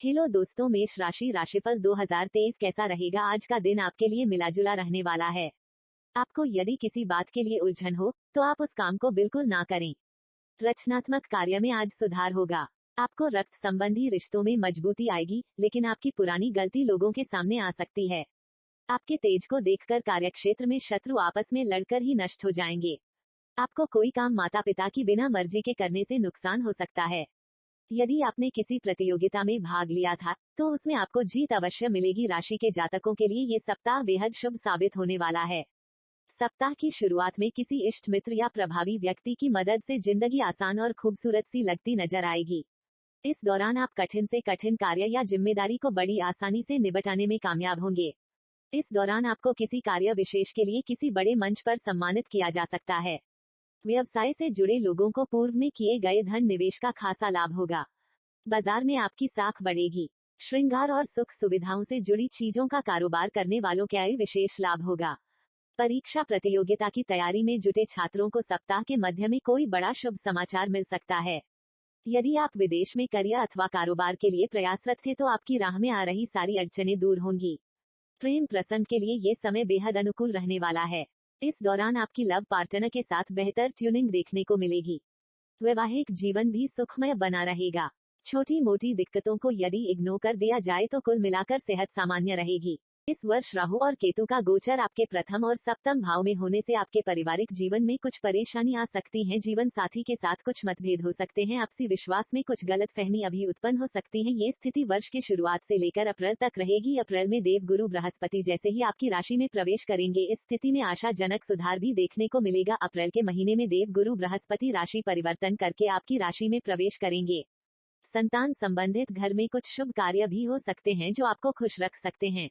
Hello दोस्तों, मेष राशि राशिफल 2023 कैसा रहेगा। आज का दिन आपके लिए मिलाजुला रहने वाला है। आपको यदि किसी बात के लिए उलझन हो तो आप उस काम को बिल्कुल ना करें। रचनात्मक कार्य में आज सुधार होगा। आपको रक्त संबंधी रिश्तों में मजबूती आएगी, लेकिन आपकी पुरानी गलती लोगों के सामने आ सकती है। आपके तेज को देखकर कार्यक्षेत्र में शत्रु आपस में लड़कर ही नष्ट हो जाएंगे। आपको कोई काम माता पिता की बिना मर्जी के करने से नुकसान हो सकता है। यदि आपने किसी प्रतियोगिता में भाग लिया था तो उसमें आपको जीत अवश्य मिलेगी। राशि के जातकों के लिए ये सप्ताह बेहद शुभ साबित होने वाला है। सप्ताह की शुरुआत में किसी इष्ट मित्र या प्रभावी व्यक्ति की मदद से जिंदगी आसान और खूबसूरत सी लगती नजर आएगी। इस दौरान आप कठिन से कठिन कार्य या जिम्मेदारी को बड़ी आसानी से निपटाने में कामयाब होंगे। इस दौरान आपको किसी कार्य विशेष के लिए किसी बड़े मंच पर सम्मानित किया जा सकता है। व्यवसाय से जुड़े लोगों को पूर्व में किए गए धन निवेश का खासा लाभ होगा। बाजार में आपकी साख बढ़ेगी। श्रृंगार और सुख सुविधाओं से जुड़ी चीजों का कारोबार करने वालों के आय विशेष लाभ होगा। परीक्षा प्रतियोगिता की तैयारी में जुटे छात्रों को सप्ताह के मध्य में कोई बड़ा शुभ समाचार मिल सकता है। यदि आप विदेश में करियर अथवा कारोबार के लिए प्रयासरत थे तो आपकी राह में आ रही सारी अड़चनें दूर होंगी। प्रेम प्रसंग के लिए ये समय बेहद अनुकूल रहने वाला है। इस दौरान आपकी लव पार्टनर के साथ बेहतर ट्यूनिंग देखने को मिलेगी। वैवाहिक जीवन भी सुखमय बना रहेगा। छोटी मोटी दिक्कतों को यदि इग्नोर कर दिया जाए तो कुल मिलाकर सेहत सामान्य रहेगी। इस वर्ष राहु और केतु का गोचर आपके प्रथम और सप्तम भाव में होने से आपके पारिवारिक जीवन में कुछ परेशानी आ सकती है। जीवन साथी के साथ कुछ मतभेद हो सकते हैं। आपसी विश्वास में कुछ गलतफहमी अभी उत्पन्न हो सकती है। ये स्थिति वर्ष की शुरुआत से लेकर अप्रैल तक रहेगी। अप्रैल में देव गुरु बृहस्पति जैसे ही आपकी राशि में प्रवेश करेंगे, इस स्थिति में आशाजनक सुधार भी देखने को मिलेगा। अप्रैल के महीने में देव गुरु बृहस्पति राशि परिवर्तन करके आपकी राशि में प्रवेश करेंगे। संतान संबंधित घर में कुछ शुभ कार्य भी हो सकते हैं जो आपको खुश रख सकते हैं।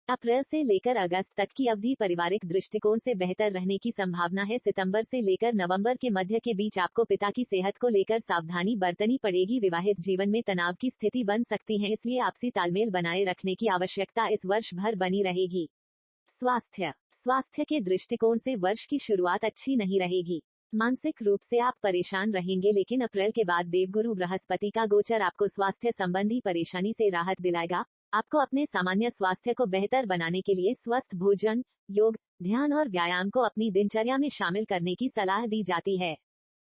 अप्रैल से लेकर अगस्त तक की अवधि पारिवारिक दृष्टिकोण से बेहतर रहने की संभावना है। सितंबर से लेकर नवंबर के मध्य के बीच आपको पिता की सेहत को लेकर सावधानी बरतनी पड़ेगी। विवाहित जीवन में तनाव की स्थिति बन सकती है, इसलिए आपसी तालमेल बनाए रखने की आवश्यकता इस वर्ष भर बनी रहेगी। स्वास्थ्य के दृष्टिकोण से वर्ष की शुरुआत अच्छी नहीं रहेगी। मानसिक रूप से आप परेशान रहेंगे, लेकिन अप्रैल के बाद देवगुरु बृहस्पति का गोचर आपको स्वास्थ्य संबंधी परेशानी से राहत दिलाएगा। आपको अपने सामान्य स्वास्थ्य को बेहतर बनाने के लिए स्वस्थ भोजन, योग, ध्यान और व्यायाम को अपनी दिनचर्या में शामिल करने की सलाह दी जाती है।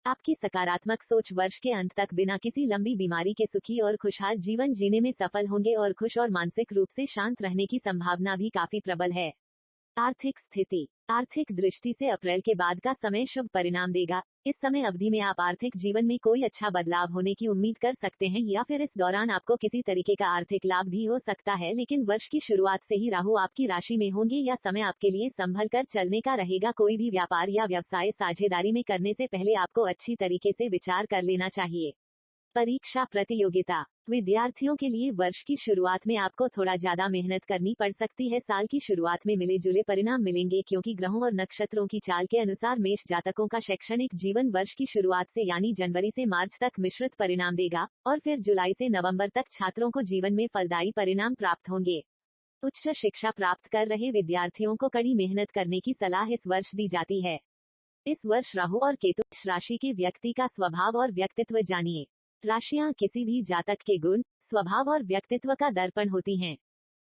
आपकी सकारात्मक सोच वर्ष के अंत तक बिना किसी लंबी बीमारी के सुखी और खुशहाल जीवन जीने में सफल होंगे और खुश और मानसिक रूप से शांत रहने की संभावना भी काफी प्रबल है। आर्थिक स्थिति। आर्थिक दृष्टि से अप्रैल के बाद का समय शुभ परिणाम देगा। इस समय अवधि में आप आर्थिक जीवन में कोई अच्छा बदलाव होने की उम्मीद कर सकते हैं, या फिर इस दौरान आपको किसी तरीके का आर्थिक लाभ भी हो सकता है। लेकिन वर्ष की शुरुआत से ही राहु आपकी राशि में होंगे, या समय आपके लिए संभल कर चलने का रहेगा। कोई भी व्यापार या व्यवसाय साझेदारी में करने से पहले आपको अच्छी तरीके से विचार कर लेना चाहिए। परीक्षा प्रतियोगिता। विद्यार्थियों के लिए वर्ष की शुरुआत में आपको थोड़ा ज्यादा मेहनत करनी पड़ सकती है। साल की शुरुआत में मिले जुले परिणाम मिलेंगे, क्योंकि ग्रहों और नक्षत्रों की चाल के अनुसार मेष जातकों का शैक्षणिक जीवन वर्ष की शुरुआत से यानी जनवरी से मार्च तक मिश्रित परिणाम देगा, और फिर जुलाई से नवंबर तक छात्रों को जीवन में फलदायी परिणाम प्राप्त होंगे। उच्च शिक्षा प्राप्त कर रहे विद्यार्थियों को कड़ी मेहनत करने की सलाह इस वर्ष दी जाती है। इस वर्ष राहु और केतु राशि के व्यक्ति का स्वभाव और व्यक्तित्व जानिए। राशियां किसी भी जातक के गुण, स्वभाव और व्यक्तित्व का दर्पण होती हैं।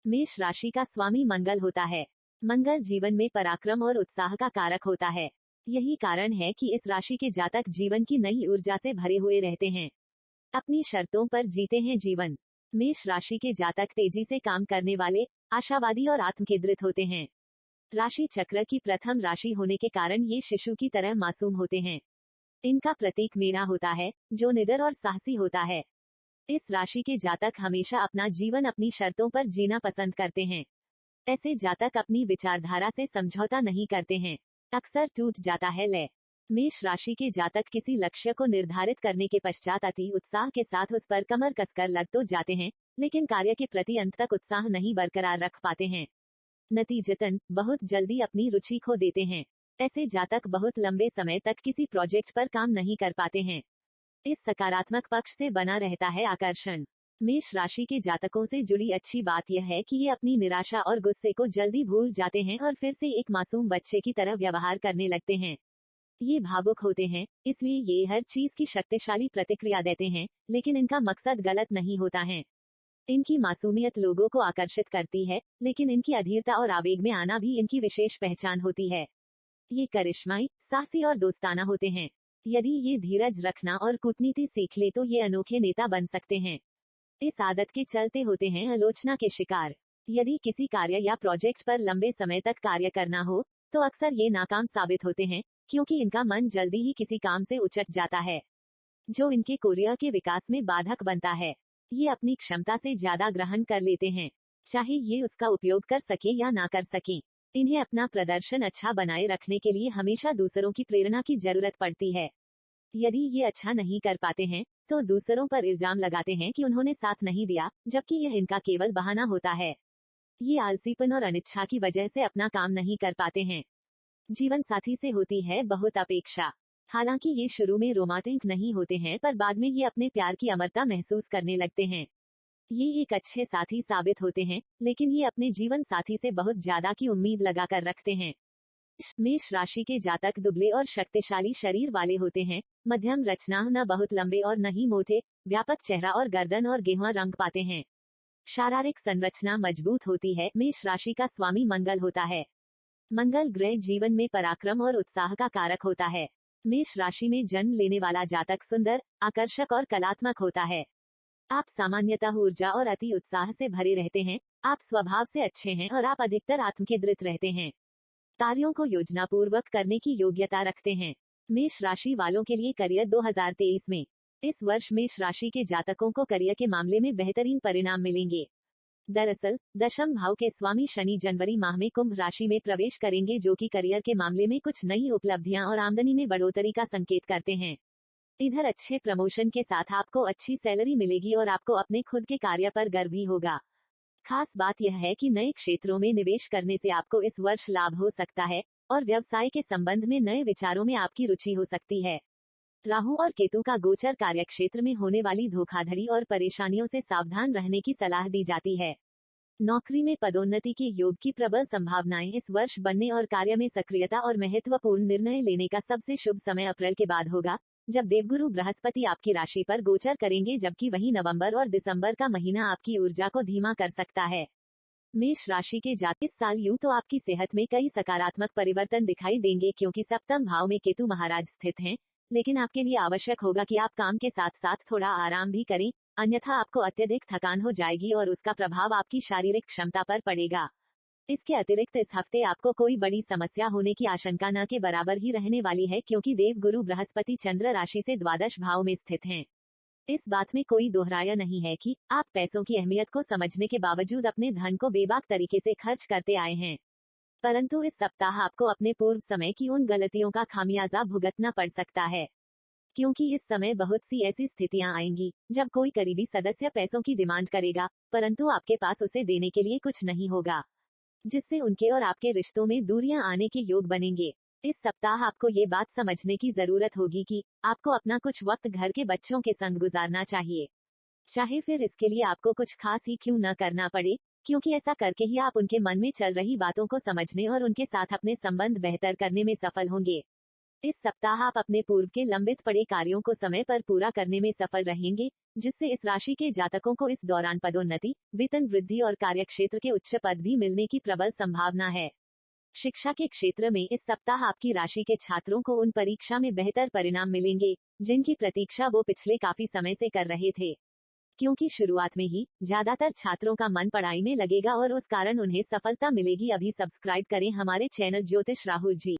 मेष राशि का स्वामी मंगल होता है। मंगल जीवन में पराक्रम और उत्साह का कारक होता है। यही कारण है कि इस राशि के जातक जीवन की नई ऊर्जा से भरे हुए रहते हैं। अपनी शर्तों पर जीते हैं जीवन। मेष राशि के जातक तेजी से काम करने वाले, आशावादी और आत्मकेंद्रित होते हैं। राशि चक्र की प्रथम राशि होने के कारण ये शिशु की तरह मासूम होते हैं। इनका प्रतीक मेरा होता है, जो निडर और साहसी होता है। इस राशि के जातक हमेशा अपना जीवन अपनी शर्तों पर जीना पसंद करते हैं। ऐसे जातक अपनी विचारधारा से समझौता नहीं करते हैं। अक्सर टूट जाता है लय। मेष राशि के जातक किसी लक्ष्य को निर्धारित करने के पश्चात अति उत्साह के साथ उस पर कमर कसकर लग तो जाते हैं, लेकिन कार्य के प्रति अंत तक उत्साह नहीं बरकरार रख पाते हैं। नतीजतन बहुत जल्दी अपनी रुचि खो देते हैं। ऐसे जातक बहुत लंबे समय तक किसी प्रोजेक्ट पर काम नहीं कर पाते हैं। इस सकारात्मक पक्ष से बना रहता है आकर्षण। मेष राशि के जातकों से जुड़ी अच्छी बात यह है कि ये अपनी निराशा और गुस्से को जल्दी भूल जाते हैं और फिर से एक मासूम बच्चे की तरह व्यवहार करने लगते हैं। ये भावुक होते हैं, इसलिए ये हर चीज की शक्तिशाली प्रतिक्रिया देते हैं, लेकिन इनका मकसद गलत नहीं होता है। इनकी मासूमियत लोगों को आकर्षित करती है, लेकिन इनकी अधीरता और आवेग में आना भी इनकी विशेष पहचान होती है। ये करिश्माई, साहसी और दोस्ताना होते हैं। यदि ये धीरज रखना और कूटनीति सीख ले तो ये अनोखे नेता बन सकते हैं। इस आदत के चलते होते हैं आलोचना के शिकार। यदि किसी कार्य या प्रोजेक्ट पर लंबे समय तक कार्य करना हो, तो अक्सर ये नाकाम साबित होते हैं, क्योंकि इनका मन जल्दी ही किसी काम से उचट जाता है, जो इनके करियर के विकास में बाधक बनता है। ये अपनी क्षमता से ज्यादा ग्रहण कर लेते हैं, चाहे ये उसका उपयोग कर सके या ना कर सके। इन्हें अपना प्रदर्शन अच्छा बनाए रखने के लिए हमेशा दूसरों की प्रेरणा की जरूरत पड़ती है। यदि ये अच्छा नहीं कर पाते हैं, तो दूसरों पर इल्जाम लगाते हैं कि उन्होंने साथ नहीं दिया, जबकि यह इनका केवल बहाना होता है। ये आलसीपन और अनिच्छा की वजह से अपना काम नहीं कर पाते हैं। जीवन साथी से होती है बहुत अपेक्षा। हालांकि ये शुरू में रोमांटिक नहीं होते हैं, पर बाद में ये अपने प्यार की अमरता महसूस करने लगते हैं। ये एक अच्छे साथी साबित होते हैं, लेकिन ये अपने जीवन साथी से बहुत ज्यादा की उम्मीद लगाकर रखते हैं। मेष राशि के जातक दुबले और शक्तिशाली शरीर वाले होते हैं। मध्यम रचना, न बहुत लंबे और न ही मोटे। व्यापक चेहरा और गर्दन और गेहुआ रंग पाते हैं। शारीरिक संरचना मजबूत होती है। मेष राशि का स्वामी मंगल होता है। मंगल ग्रह जीवन में पराक्रम और उत्साह का कारक होता है। मेष राशि में जन्म लेने वाला जातक सुंदर, आकर्षक और कलात्मक होता है। आप सामान्यतः ऊर्जा और अति उत्साह से भरे रहते हैं। आप स्वभाव से अच्छे हैं और आप अधिकतर आत्मकेंद्रित रहते हैं। कार्यों को योजनापूर्वक करने की योग्यता रखते हैं। मेष राशि वालों के लिए करियर 2023 में। इस वर्ष मेष राशि के जातकों को करियर के मामले में बेहतरीन परिणाम मिलेंगे। दरअसल दशम भाव के स्वामी शनि जनवरी माह में कुंभ राशि में प्रवेश करेंगे, जो कि करियर के मामले में कुछ नई उपलब्धियां और आमदनी में बढ़ोतरी का संकेत करते हैं। इधर अच्छे प्रमोशन के साथ आपको अच्छी सैलरी मिलेगी और आपको अपने खुद के कार्य पर गर्व भी होगा। खास बात यह है कि नए क्षेत्रों में निवेश करने से आपको इस वर्ष लाभ हो सकता है और व्यवसाय के संबंध में नए विचारों में आपकी रुचि हो सकती है। राहु और केतु का गोचर कार्यक्षेत्र में होने वाली धोखाधड़ी और परेशानियों से सावधान रहने की सलाह दी जाती है। नौकरी में पदोन्नति के योग की प्रबल संभावनाएं इस वर्ष बनने और कार्य में सक्रियता और महत्वपूर्ण निर्णय लेने का सबसे शुभ समय अप्रैल के बाद होगा, जब देवगुरु बृहस्पति आपकी राशि पर गोचर करेंगे, जबकि वही नवंबर और दिसंबर का महीना आपकी ऊर्जा को धीमा कर सकता है। मेष राशि के जातक इस साल यूं तो आपकी सेहत में कई सकारात्मक परिवर्तन दिखाई देंगे, क्योंकि सप्तम भाव में केतु महाराज स्थित हैं, लेकिन आपके लिए आवश्यक होगा कि आप काम के साथ साथ थोड़ा आराम भी करें, अन्यथा आपको अत्यधिक थकान हो जाएगी और उसका प्रभाव आपकी शारीरिक क्षमता पर पड़ेगा। इसके अतिरिक्त इस हफ्ते आपको कोई बड़ी समस्या होने की आशंका न के बराबर ही रहने वाली है, क्योंकि देवगुरु बृहस्पति चंद्र राशि से द्वादश भाव में स्थित हैं। इस बात में कोई दोहराया नहीं है कि आप पैसों की अहमियत को समझने के बावजूद अपने धन को बेबाक तरीके से खर्च करते आए हैं। परंतु इस सप्ताह आपको अपने पूर्व समय की उन गलतियों का खामियाजा भुगतना पड़ सकता है, क्योंकि इस समय बहुत सी ऐसी स्थितियां आएंगी जब कोई करीबी सदस्य पैसों की डिमांड करेगा, परंतु आपके पास उसे देने के लिए कुछ नहीं होगा, जिससे उनके और आपके रिश्तों में दूरियां आने के योग बनेंगे। इस सप्ताह आपको ये बात समझने की जरूरत होगी कि आपको अपना कुछ वक्त घर के बच्चों के संग गुजारना चाहिए, चाहे फिर इसके लिए आपको कुछ खास ही क्यों न करना पड़े, क्योंकि ऐसा करके ही आप उनके मन में चल रही बातों को समझने और उनके साथ अपने संबंध बेहतर करने में सफल होंगे। इस सप्ताह आप अपने पूर्व के लंबित पड़े कार्यों को समय पर पूरा करने में सफल रहेंगे, जिससे इस राशि के जातकों को इस दौरान पदोन्नति, वेतन वृद्धि और कार्यक्षेत्र के उच्च पद भी मिलने की प्रबल संभावना है। शिक्षा के क्षेत्र में इस सप्ताह आपकी राशि के छात्रों को उन परीक्षा में बेहतर परिणाम मिलेंगे, जिनकी प्रतीक्षा वो पिछले काफी समय से कर रहे थे, क्योंकि शुरुआत में ही ज्यादातर छात्रों का मन पढ़ाई में लगेगा और उस कारण उन्हें सफलता मिलेगी। अभी सब्सक्राइब करें हमारे चैनल ज्योतिष राहुल जी।